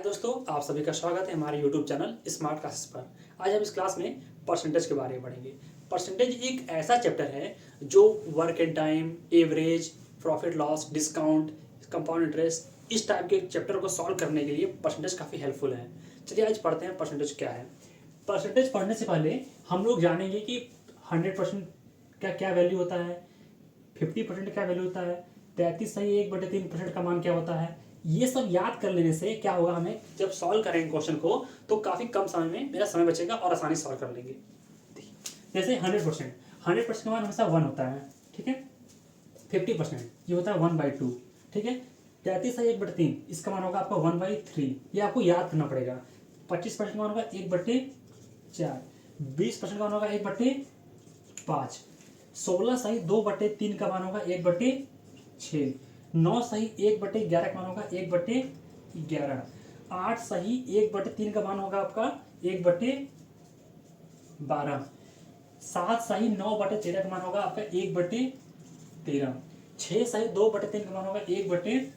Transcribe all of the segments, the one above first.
दोस्तों, आप सभी का स्वागत है हमारे YouTube चैनल स्मार्ट क्लासेस पर। आज हम इस क्लास में परसेंटेज के बारे में पढ़ेंगे। परसेंटेज एक ऐसा चैप्टर है जो work and time, average, profit loss, discount, compound interest, इस टाइप के चैप्टर को सॉल्व करने के लिए परसेंटेज काफ़ी हेल्पफुल है। चलिए आज पढ़ते हैं परसेंटेज क्या है। परसेंटेज पढ़ने से पहले हम लोग जानेंगे कि 100% का क्या वैल्यू होता है, 50% क्या वैल्यू होता है, 33 सही 1/3% का मान क्या होता है। ये सब याद कर लेने से क्या होगा, हमें जब सॉल्व करेंगे क्वेश्चन को तो काफ़ी कम समय में मेरा समय बचेगा और आसानी सॉल्व कर लेंगे। जैसे 100% का मान हमेशा 1 होता है, ठीक है। 50% ये होता है 1/2, ठीक है। 33 सही 1/3, इसका मान होगा आपका 1/3, ये आपको याद करना पड़ेगा। 25% का मान होगा 1/4, 20% का मान होगा 1/5, 16 सही 2/3 का मान होगा 1/6, 9 सही 1/11 का मान होगा 1/11, 8 सही 1/3 का मान होगा आपका 1/12, 7 सही 9/13 का मान होगा आपका 1/13, 6 सही 2/3 का मान होगा 1/14,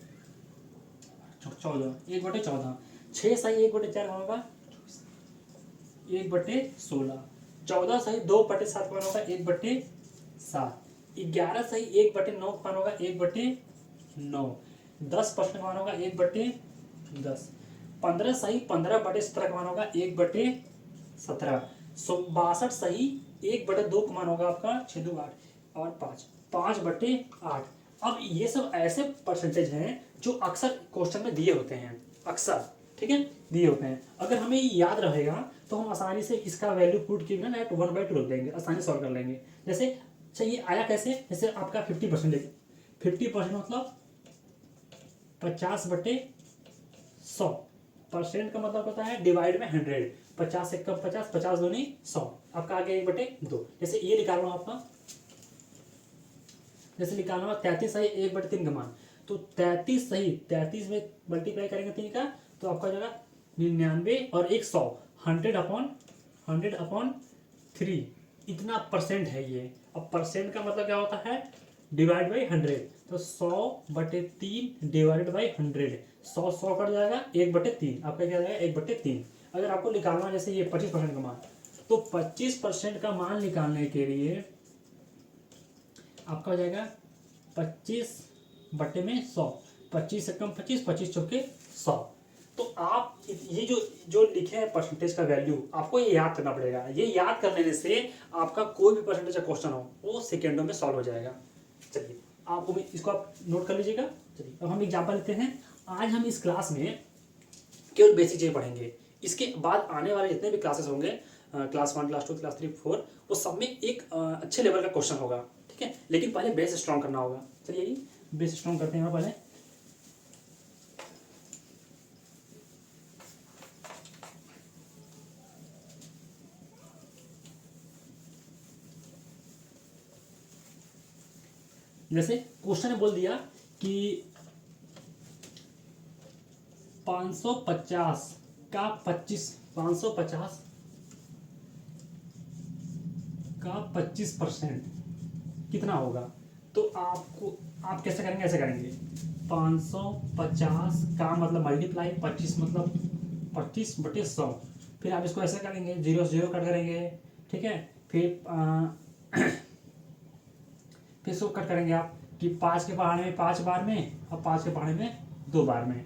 6 सही 1/4 का मान होगा 1/16, 14 सही 2/7 का मान होगा 1/7, 11 सही 1/9 का मान होगा 1/9, 10% का मान होगा 1/10, 15 सही 15/17 का मान होगा 1/17, 62 सही 1/2 का मान होगा आपका 6×2=8 और 5/8। अब ये सब ऐसे परसेंटेज हैं जो अक्सर क्वेश्चन में दिए होते हैं, अक्सर, ठीक है, दिए होते हैं। अगर हमें ये याद रहेगा तो हम आसानी से इसका वैल्यू पुट किए ना 1/2 रख देंगे, आसानी सॉल्व कर लेंगे। जैसे चाहिए आया कैसे, जैसे आपका 50%, 50% मतलब 50/100, परसेंट का मतलब होता है डिवाइड में 100, 50 से कम 50, 50 दूनी 100, आपका आ गया 1/2। जैसे ये निकालना आपका, जैसे निकालना 33 सही 1/3 का मान, तो 33 सही 33 में मल्टीप्लाई करेंगे 3 का तो आपका जाएगा 99 और 100, 100/3, इतना परसेंट है ये। अब परसेंट का मतलब क्या होता है, डिवाइड बाई 100, तो 100/3 डिवाइडेड बाई 100, 100 कट जाएगा 1/3, आपका क्या जाएगा 1/3। अगर आपको निकालना जैसे ये 25% का मान, तो 25% का मान निकालने के लिए आपका हो जाएगा 25/100, 25 से कम 25, 25 चौके 100। तो आप ये जो लिखे हैं परसेंटेज का वैल्यू, आपको ये याद करना पड़ेगा। ये याद कर लेने से आपका कोई भी परसेंटेज का क्वेश्चन हो वो सेकेंडों में सॉल्व हो जाएगा। चलिए आपको भी इसको आप नोट कर लीजिएगा। चलिए अब हम एग्जाम्पल लेते हैं। आज हम इस क्लास में केवल बेसिक चीज़ पढ़ेंगे। इसके बाद आने वाले जितने भी क्लासेस होंगे, क्लास 1, क्लास 2, क्लास 3, 4, वो सब में एक अच्छे लेवल का क्वेश्चन होगा, ठीक है। लेकिन पहले बेस स्ट्रॉन्ग करना होगा। चलिए बेस स्ट्रॉन्ग करते हैं पहले। जैसे क्वेश्चन ने बोल दिया कि 550 का 25% कितना होगा। तो आप कैसे करेंगे, ऐसे करेंगे 550 का मतलब मल्टीप्लाई 25 मतलब 25/100, फिर आप इसको ऐसे करेंगे 0 से 0 कट करेंगे, ठीक है। फिर इसको कट करेंगे आप कि 5 के पहाड़े में 5 बार में और 5 के पहाड़े में 2 बार में,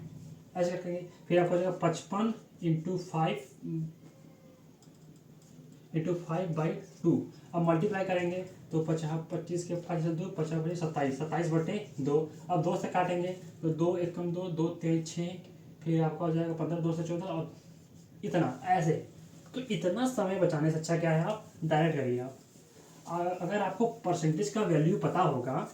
ऐसे करेंगे। फिर आपको हो जाएगा 55 इंटू 5/2। अब मल्टीप्लाई करेंगे तो 25 के 5 से 2, 50 27, 27/2। अब 2 से काटेंगे तो 2 1 कम 2, 2 3 6, फिर आपका हो जाएगा 15, 2 से 14 और इतना ऐसे। तो इतना समय बचाने से अच्छा क्या है, आप डायरेक्ट करिए। आप अगर आपको परसेंटेज का वैल्यू पता होगा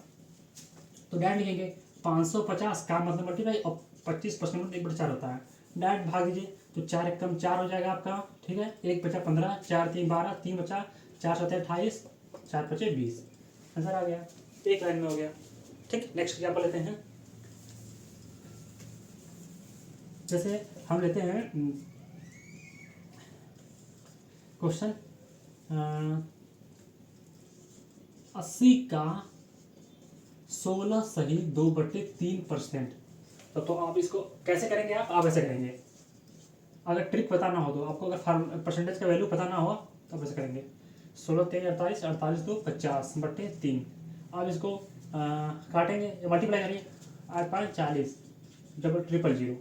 तो डायरेक्ट लिखेंगे 550 का मतलब मल्टीप्लाई, और 25% मतलब 1/4 होता है, डायरेक्ट भाग दीजिए तो 4 1 कम 4 हो जाएगा आपका, ठीक है। 1 बचा 15, 4 3 12, 3 बचा 4 7 28, 4 5 20, आंसर आ गया, एक लाइन में हो गया, ठीक। नेक्स्ट एग्जाम्पल लेते हैं। जैसे हम लेते हैं क्वेश्चन 80 का 16 सही 2/3%। तो आप इसको कैसे करेंगे, आप ऐसे करेंगे अगर ट्रिक पता ना हो तो आपको, अगर परसेंटेज का वैल्यू पता ना हो तो आप ऐसे करेंगे 16 3 48, 48 2 50 बट्टे 3। आप इसको काटेंगे, मल्टीप्लाई करिए, 8 5 40 डबल ट्रिपल जीरो,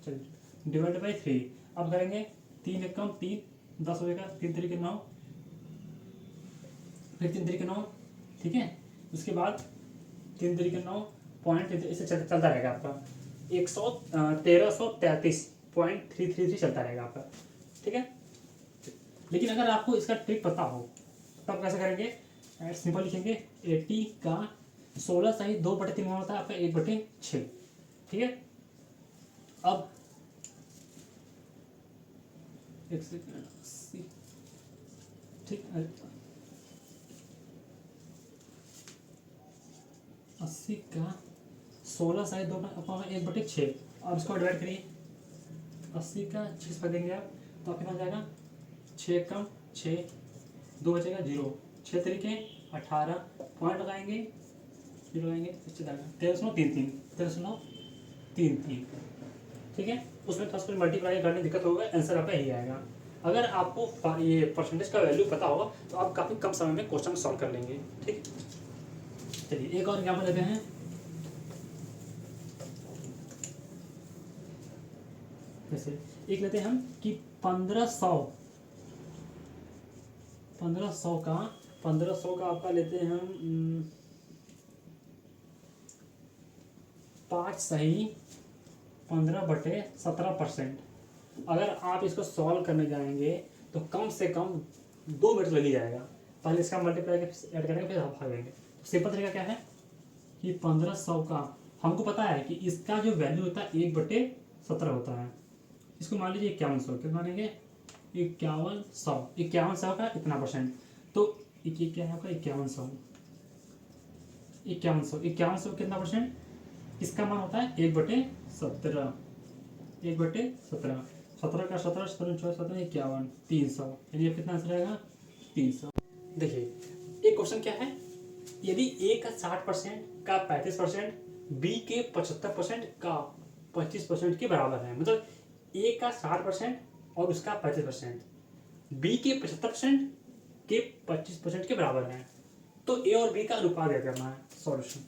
चलिए डिवाइड बाई 3। अब करेंगे 3 एक कम 3, 10 हो जाएगा, 3 3 के 9, फिर 3 3 के 9, ठीक है। उसके बाद 3 3 के 9 पॉइंट, इसे चलता रहेगा आपका 1333.333 चलता रहेगा आपका, ठीक है। लेकिन अगर आपको इसका ट्रिक पता हो तब कैसे करेंगे, सिंपल लिखेंगे 80 का 16 सही 2/3 होता है आपका 1/6, ठीक है। अब एक सेकेंड, 80, ठीक, 80 का 16 सही 1/6। अब इसको डिवाइड करिए, 80 का 6 से देंगे आप तो आपके पास जाएगा 6 कम 6, 2 बचेगा 0, 6 तरीके 18, पॉइंट लगाएंगे, जीरो लगाएंगे, 13.33, ठीक है। उसमें थोड़ा सा मल्टीप्लाई करने दिक्कत होगा, आंसर आपका यही आएगा। अगर आपको ये परसेंटेज का वैल्यू पता होगा तो आप काफ़ी कम समय में क्वेश्चन सॉल्व कर लेंगे, ठीक। चलिए एक और एग्जाम्पल लेते हैं। जैसे एक लेते हैं हम कि 1500 का आपका लेते हैं हम 5 सही 15/17%। अगर आप इसको सॉल्व करने जाएंगे तो कम से कम 2 मिनट लग ही जाएगा। पहले इसका मल्टीप्लाई ऐड करेंगे, फिर आप भागेंगे। सिंपल तरीका क्या है कि 1500 का हमको पता है कि इसका जो वैल्यू होता है 1/17 होता है। इसको मान लीजिए 5100, कितना मानेंगे 5100 का इतना परसेंट, तो क्या है आपका 5100 कितना परसेंट, इसका मान होता है 1/17, 1/17, 17 का 17, 17 17 51, 300, यानी कितना आंसर आएगा 300। देखिए एक क्वेश्चन क्या है, यदि ए का 60% का 35%, बी के 75% का 25% के बराबर है, मतलब ए का 60% और उसका 35%, बी के 75% के 25% के बराबर है, तो ए और बी का अनुपात ज्ञात करना है। सॉल्यूशन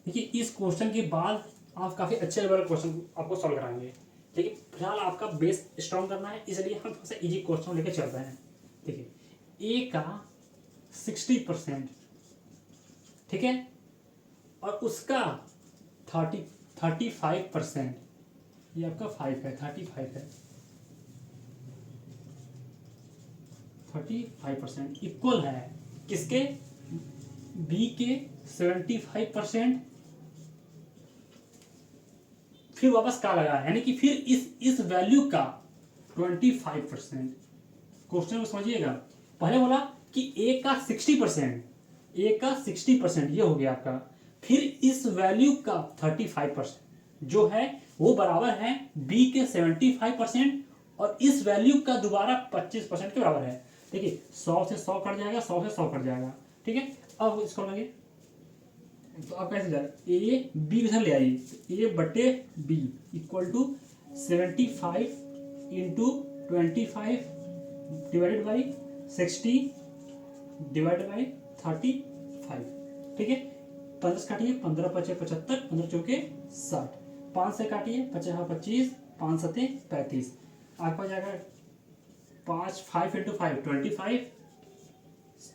देखिए, इस क्वेश्चन के बाद आप काफ़ी अच्छे लेवल का क्वेश्चन आपको सॉल्व कराएंगे, लेकिन फिलहाल आपका बेस स्ट्रॉन्ग करना है, इसलिए हम थोड़ा सा इजी क्वेश्चन लेके चल रहे हैं। देखिए ए का 60%, ठीक है, और उसका 35%, ये आपका 5 है, 35 है, 35% इक्वल है किसके, बी के 75%, फिर वापस का लगा, यानी कि फिर इस वैल्यू का 25%। क्वेश्चन को समझिएगा, पहले बोला कि ए का 60%, ये हो गया आपका, फिर इस वैल्यू का 35% जो है वो बराबर है बी के 75% और इस वैल्यू का दोबारा 25% के बराबर है। देखिए 100 से 100 कट जाएगा, 100 से 100 कट जाएगा, ठीक है। अब इसको लगे तो आप कैसे जाए, ए बी इधर ले आइए, ए बटे B equal to 75 into 25 divided by 60 divided by 35, ठीक है। 15 काटिए, 15 पचे 75, 15 चौके 60, 5 से काटिए, 50 25, 5 सते 35, आपके पास जाएगा 5 इंटू 5 25,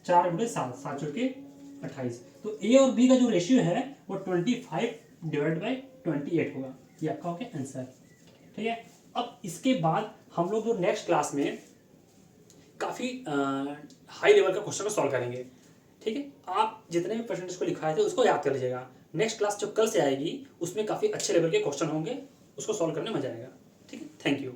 4 गुणे 7, 7 चौके 28। तो ए और बी का जो रेशियो है वो 25 डिवाइड बाई 28 होगा, ये आपका हो गया आंसर, ठीक है। अब इसके बाद हम लोग जो नेक्स्ट क्लास में काफ़ी हाई लेवल का क्वेश्चन को सॉल्व करेंगे, ठीक है। आप जितने भी परसेंटेज को लिखाए थे उसको याद कर लीजिएगा। नेक्स्ट क्लास जो कल से आएगी उसमें काफ़ी अच्छे लेवल के क्वेश्चन होंगे, उसको सॉल्व करने में मजा आएगा, ठीक है। Thank you.